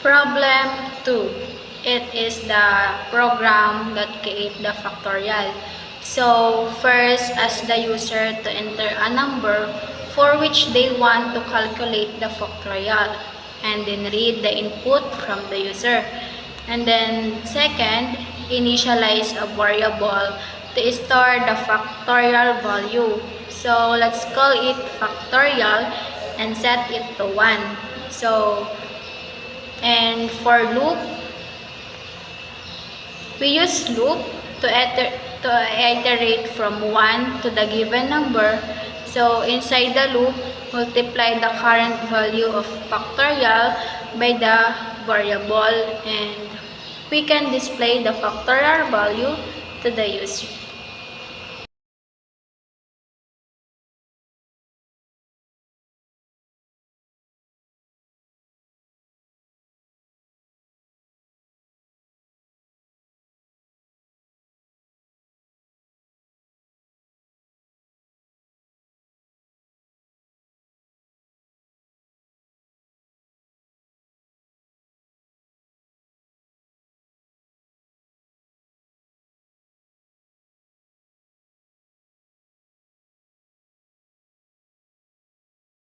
Problem 2. It is the program that create the factorial. So, first, ask the user to enter a number for which they want to calculate the factorial, and then read the input from the user. And then, second, initialize a variable to store the factorial value. So, let's call it factorial and set it to 1. And for loop, we use loop to iterate from 1 to the given number. So inside the loop, multiply the current value of factorial by the variable, and we can display the factorial value to the user.